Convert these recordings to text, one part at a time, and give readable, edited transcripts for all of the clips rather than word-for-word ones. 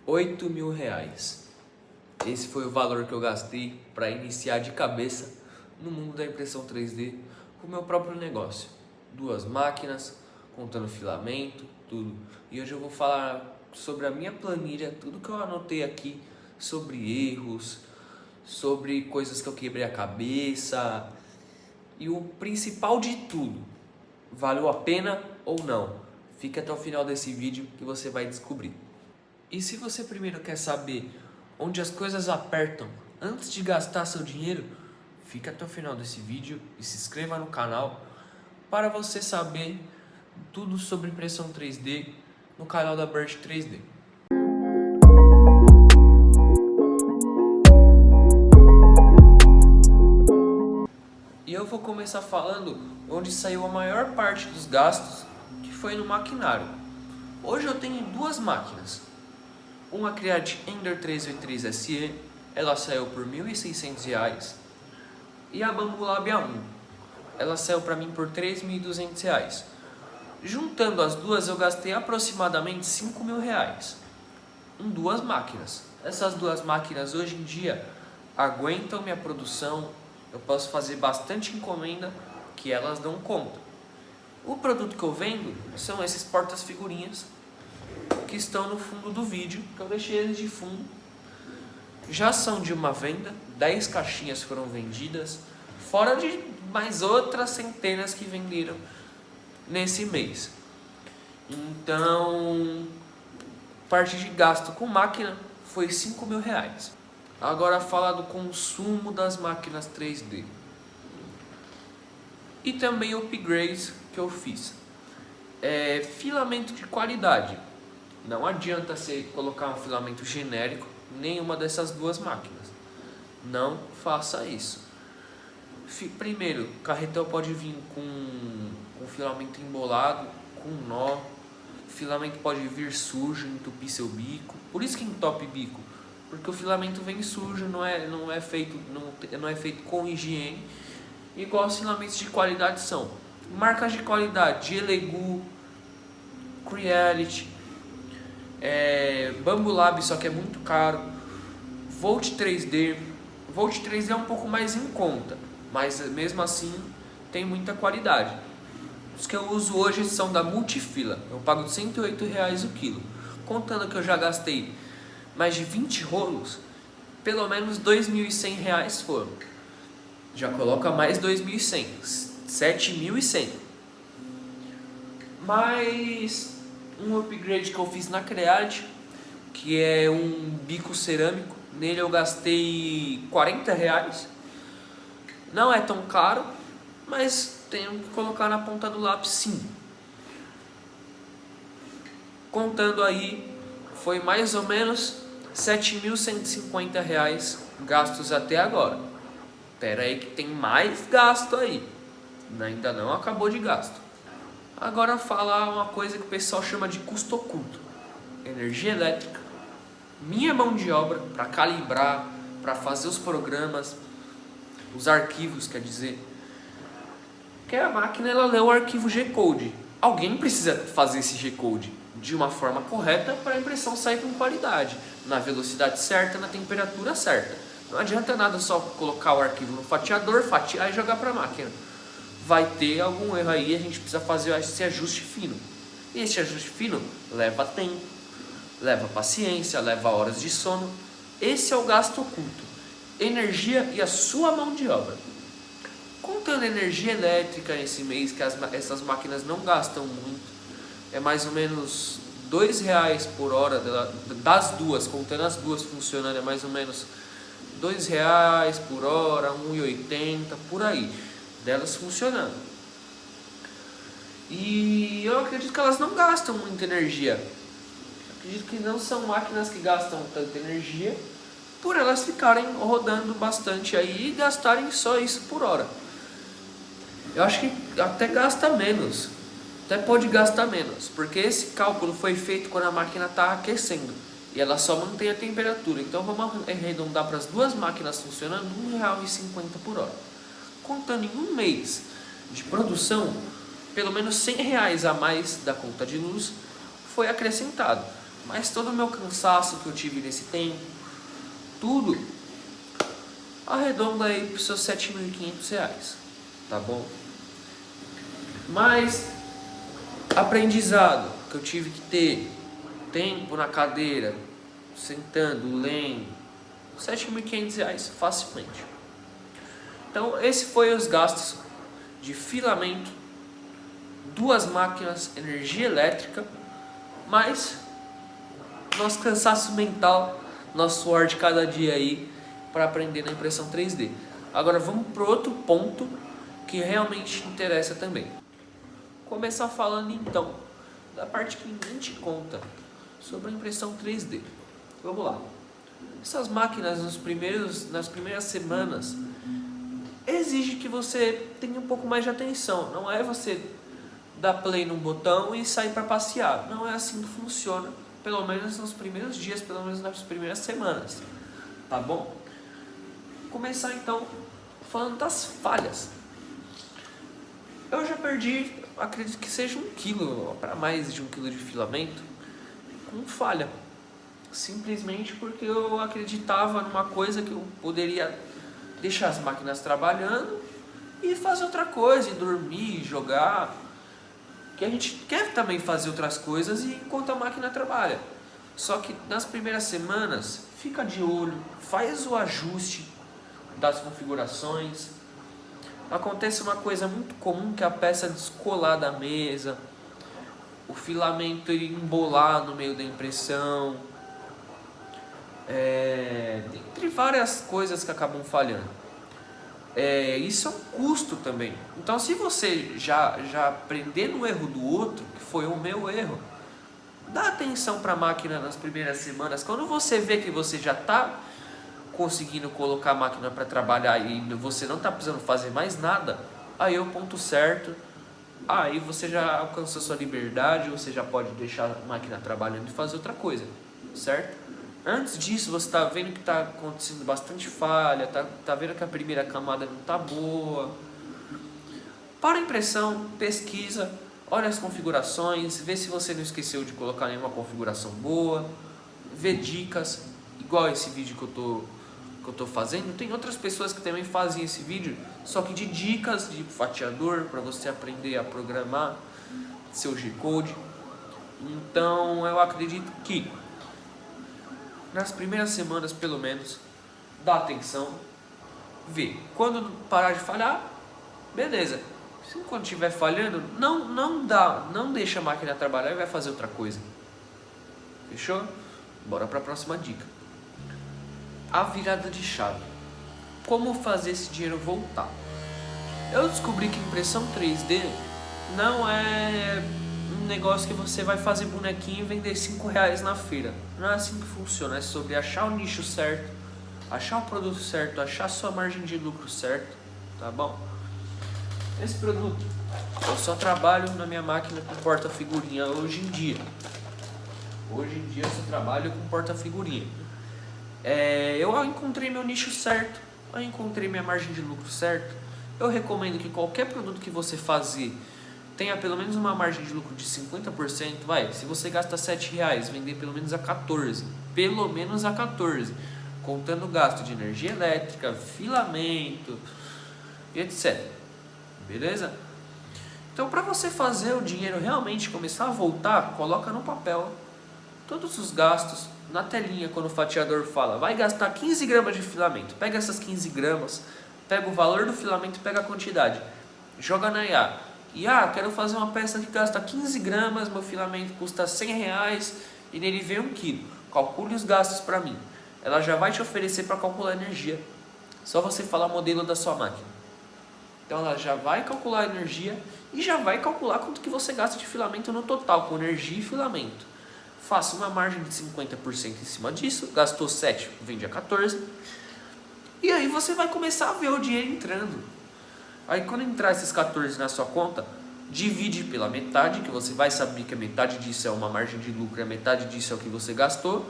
R$ 8.000. Esse foi o valor que eu gastei para iniciar de cabeça no mundo da impressão 3D com o meu próprio negócio. 2 máquinas, contando filamento, tudo. E hoje eu vou falar sobre a minha planilha, tudo que eu anotei aqui, sobre erros, sobre coisas que eu quebrei a cabeça. E o principal de tudo, valeu a pena ou não? Fique até o final desse vídeo que você vai descobrir. E se você primeiro quer saber onde as coisas apertam antes de gastar seu dinheiro, fique até o final desse vídeo e se inscreva no canal para você saber tudo sobre impressão 3D no canal da Burst 3D. E eu vou começar falando onde saiu a maior parte dos gastos, que foi no maquinário. Hoje eu tenho 2 máquinas. Uma Create Ender 3V3 SE, ela saiu por R$ 1.600. E a Bambu Lab A1, ela saiu para mim por R$ 3.200. Juntando as duas, eu gastei aproximadamente R$ 5.000 em 2 máquinas. Essas 2 máquinas hoje em dia aguentam minha produção. Eu posso fazer bastante encomenda que elas dão conta. O produto que eu vendo são esses portas-figurinhas que estão no fundo do vídeo, que eu deixei eles de fundo. Já são de uma venda, 10 caixinhas foram vendidas, fora de mais outras centenas que venderam nesse mês. Então, parte de gasto com máquina foi R$ 5.000. Agora fala do consumo das máquinas 3D. E também upgrades que eu fiz. Filamento de qualidade. Não adianta você colocar um filamento genérico em nenhuma dessas 2 máquinas. Não faça isso. Primeiro, o carretel pode vir com filamento embolado, com nó. O filamento pode vir sujo, entupir seu bico. Por isso que entope bico. Porque o filamento vem sujo, não é feito com higiene, igual os filamentos de qualidade são. Marcas de qualidade, Elegoo, Creality, Bambu Lab, só que é muito caro, Volt 3D. Volt 3D é um pouco mais em conta, mas mesmo assim tem muita qualidade. Os que eu uso hoje são da Multifila, eu pago R$ 108 o quilo. Contando que eu já gastei mais de 20 rolos, pelo menos R$ 2.100 foram. Já coloca mais 2.100, 7.100. Mais um upgrade que eu fiz na Creality, que é um bico cerâmico. Nele eu gastei R$ 40. Não é tão caro, mas tenho que colocar na ponta do lápis sim. Contando aí, foi mais ou menos R$ 7.150 gastos até agora. Espera aí que tem mais gasto aí. Ainda não acabou de gasto. Agora falar uma coisa que o pessoal chama de custo oculto. Energia elétrica, minha mão de obra para calibrar, para fazer os programas, os arquivos, quer dizer. Porque a máquina ela lê o arquivo G-Code. Alguém precisa fazer esse G-Code de uma forma correta para a impressão sair com qualidade, na velocidade certa, na temperatura certa. Não adianta nada só colocar o arquivo no fatiador, fatiar e jogar para a máquina. Vai ter algum erro aí, a gente precisa fazer esse ajuste fino. E esse ajuste fino leva tempo, leva paciência, leva horas de sono. Esse é o gasto oculto. Energia e a sua mão de obra. Contando energia elétrica esse mês, que essas máquinas não gastam muito, é mais ou menos R$ 2 por hora das duas, contando as duas funcionando, é mais ou menos R$ 2 por hora, R$ 1,80 por aí, delas funcionando. E eu acredito que elas não gastam muita energia. Acredito que não são máquinas que gastam tanta energia, por elas ficarem rodando bastante aí e gastarem só isso por hora. Eu acho que até gasta menos. Até pode gastar menos, porque esse cálculo foi feito quando a máquina está aquecendo e ela só mantém a temperatura. Então vamos arredondar para as 2 máquinas funcionando R$ 1,50 por hora. Contando em um mês de produção, pelo menos R$ 100 a mais da conta de luz foi acrescentado. Mas todo o meu cansaço que eu tive nesse tempo, tudo, arredonda aí para os seus R$ 7.500, tá bom? Mas aprendizado que eu tive que ter, tempo na cadeira, sentando, lendo, R$ 7.500 facilmente. Então esse foi os gastos de filamento, 2 máquinas, energia elétrica, mais nosso cansaço mental, nosso suor de cada dia aí para aprender na impressão 3D. Agora vamos para outro ponto que realmente interessa também. Começar falando então da parte que ninguém te conta sobre a impressão 3D. Vamos lá. Essas máquinas nas primeiras semanas exige que você tenha um pouco mais de atenção. Não é você dar play num botão e sair para passear. Não é assim que funciona, pelo menos nos primeiros dias, pelo menos nas primeiras semanas. Tá bom? Vou começar então falando das falhas. Eu já perdi, acredito que seja 1 quilo, para mais de 1 quilo de filamento, com falha. Simplesmente porque eu acreditava numa coisa que eu poderia deixar as máquinas trabalhando e fazer outra coisa, e dormir, jogar. Que a gente quer também fazer outras coisas enquanto a máquina trabalha. Só que nas primeiras semanas, fica de olho, faz o ajuste das configurações. Acontece uma coisa muito comum, que a peça descolar da mesa, o filamento embolar no meio da impressão, entre várias coisas que acabam falhando. Isso é um custo também. Então, se você já aprender no erro do outro, que foi o meu erro, dá atenção para a máquina nas primeiras semanas. Quando você vê que você já está conseguindo colocar a máquina para trabalhar e você não está precisando fazer mais nada, aí é o ponto certo. Aí você já alcançou sua liberdade, você já pode deixar a máquina trabalhando e fazer outra coisa, certo? Antes disso, você está vendo que está acontecendo bastante falha, tá vendo que a primeira camada não está boa. Para a impressão, pesquisa, olha as configurações, vê se você não esqueceu de colocar nenhuma configuração boa, vê dicas, igual esse vídeo que eu tô fazendo. Tem outras pessoas que também fazem esse vídeo, só que de dicas de fatiador, para você aprender a programar seu G-Code. Então eu acredito que nas primeiras semanas, pelo menos, dá atenção, vê. Quando parar de falhar, beleza. Se quando estiver falhando, não deixa a máquina trabalhar e vai fazer outra coisa. Fechou? Bora para a próxima dica. A virada de chave. Como fazer esse dinheiro voltar? Eu descobri que impressão 3D não é um negócio que você vai fazer bonequinho e vender R$ 5 na feira. Não é assim que funciona. É sobre achar o nicho certo, achar o produto certo, achar a sua margem de lucro certo, tá bom? Esse produto, eu só trabalho na minha máquina com porta-figurinha hoje em dia. Hoje em dia eu só trabalho com porta-figurinha. Eu encontrei meu nicho certo, eu encontrei minha margem de lucro certo. Eu recomendo que qualquer produto que você fazer tenha pelo menos uma margem de lucro de 50%. Se você gasta R$7, vender pelo menos a 14. Pelo menos a 14. Contando o gasto de energia elétrica, filamento, etc. Beleza? Então, para você fazer o dinheiro realmente começar a voltar, coloca no papel todos os gastos na telinha. Quando o fatiador fala, vai gastar 15 gramas de filamento, pega essas 15 gramas, pega o valor do filamento, pega a quantidade, joga na IA. Quero fazer uma peça que gasta 15 gramas, meu filamento custa R$100 e nele vem 1 quilo. Calcule os gastos para mim. Ela já vai te oferecer para calcular a energia. Só você falar o modelo da sua máquina. Então ela já vai calcular a energia e já vai calcular quanto que você gasta de filamento no total, com energia e filamento. Faça uma margem de 50% em cima disso, gastou 7, vende a 14. E aí você vai começar a ver o dinheiro entrando. Aí quando entrar esses 14 na sua conta, divide pela metade, que você vai saber que a metade disso é uma margem de lucro, a metade disso é o que você gastou.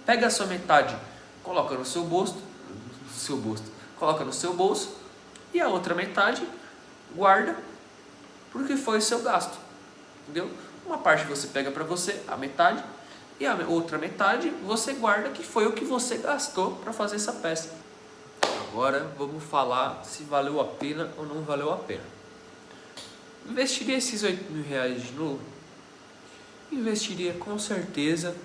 Pega a sua metade, coloca no seu bolso, coloca no seu bolso, e a outra metade guarda, porque foi o seu gasto, entendeu? Uma parte você pega para você, a metade, e a outra metade você guarda, que foi o que você gastou para fazer essa peça. Agora vamos falar se valeu a pena ou não valeu a pena. Investiria esses R$8.000 de novo? Investiria com certeza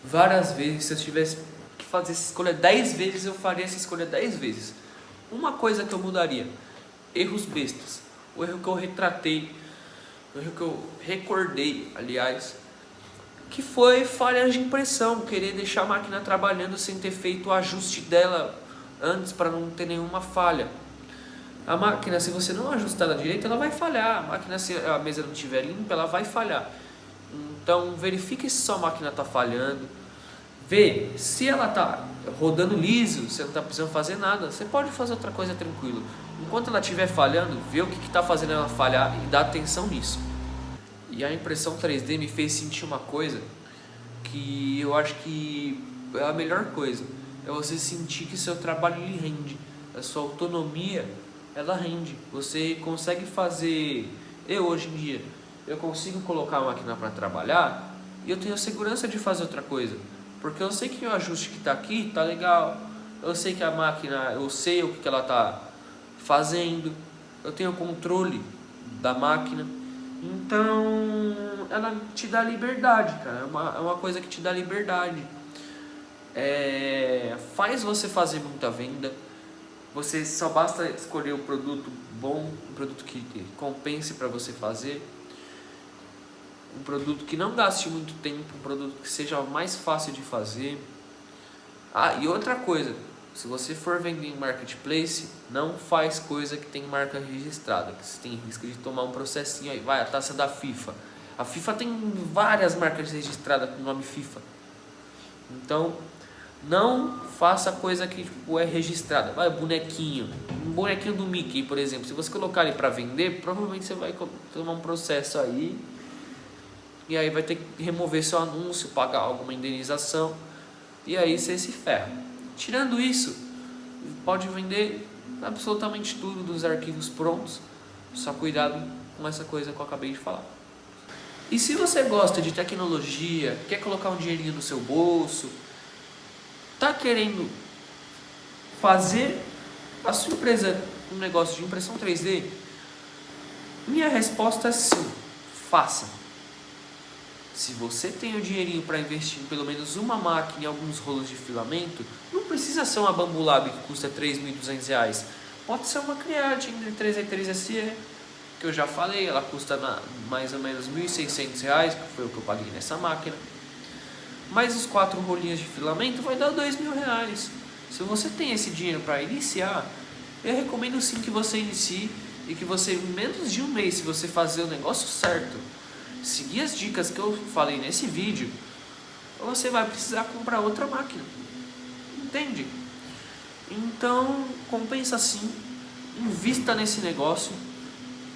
várias vezes. Se eu tivesse que fazer essa escolha 10 vezes, eu faria essa escolha 10 vezes. Uma coisa que eu mudaria: erros bestas. O erro que eu retratei, o erro que eu recordei, aliás, que foi falhas de impressão, querer deixar a máquina trabalhando sem ter feito o ajuste dela antes para não ter nenhuma falha. A máquina, se você não ajustar ela direito, ela vai falhar. A máquina, se a mesa não estiver limpa, ela vai falhar. Então verifique se sua máquina está falhando, vê se ela está rodando liso, se não está precisando fazer nada. Você pode fazer outra coisa tranquilo. Enquanto ela estiver falhando, vê o que está fazendo ela falhar e dá atenção nisso. E a impressão 3D me fez sentir uma coisa que eu acho que é a melhor coisa. É você sentir que seu trabalho lhe rende, a sua autonomia ela rende. Você consegue fazer. Eu hoje em dia eu consigo colocar a máquina para trabalhar e eu tenho segurança de fazer outra coisa, porque eu sei que o ajuste que está aqui está legal, eu sei que a máquina, eu sei o que ela está fazendo, eu tenho controle da máquina. Então ela te dá liberdade, cara. É uma coisa que te dá liberdade. Faz você fazer muita venda. Você só basta escolher um produto bom, um produto que compense para você fazer, um produto que não gaste muito tempo, um produto que seja mais fácil de fazer. E outra coisa, se você for vender em marketplace, não faz coisa que tem marca registrada, que você tem risco de tomar um processinho aí. Vai, a taça da FIFA. A FIFA tem várias marcas registradas com o nome FIFA. Então, não faça coisa que é registrada. Vai, bonequinho. Um bonequinho do Mickey, por exemplo. Se você colocar ele para vender, provavelmente você vai tomar um processo aí. E aí vai ter que remover seu anúncio, pagar alguma indenização. E aí você se ferra. Tirando isso, pode vender absolutamente tudo dos arquivos prontos. Só cuidado com essa coisa que eu acabei de falar. E se você gosta de tecnologia, quer colocar um dinheirinho no seu bolso, está querendo fazer a sua empresa um negócio de impressão 3D, minha resposta é sim, faça. Se você tem o dinheirinho para investir em pelo menos uma máquina e alguns rolos de filamento, não precisa ser uma Bambulab que custa R$3.200. Pode ser uma Create Ender 3E3 SE, que eu já falei, ela custa mais ou menos R$1.600, que foi o que eu paguei nessa máquina. Mais os 4 rolinhos de filamento vai dar R$2.000. Se você tem esse dinheiro para iniciar, eu recomendo sim que você inicie e que você, em menos de um mês, se você fazer o negócio certo, seguir as dicas que eu falei nesse vídeo, você vai precisar comprar outra máquina. Entende? Então, compensa sim, invista nesse negócio.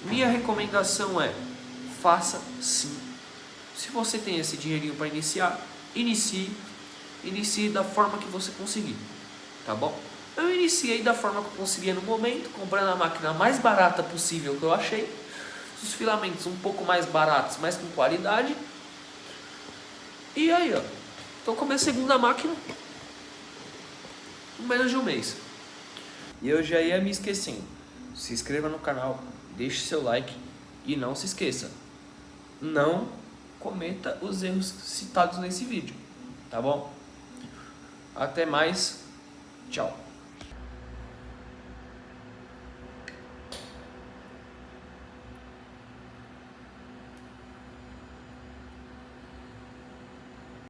Minha recomendação é, faça sim. Se você tem esse dinheirinho para iniciar, inicie da forma que você conseguir, tá bom? Eu iniciei da forma que eu conseguia no momento, comprando a máquina mais barata possível que eu achei, os filamentos um pouco mais baratos, mas com qualidade. E aí, ó, tô com a minha segunda máquina em menos de um mês. E eu já ia me esquecendo. Se inscreva no canal, deixe seu like e não se esqueça, não cometa os erros citados nesse vídeo, tá bom? Até mais, tchau.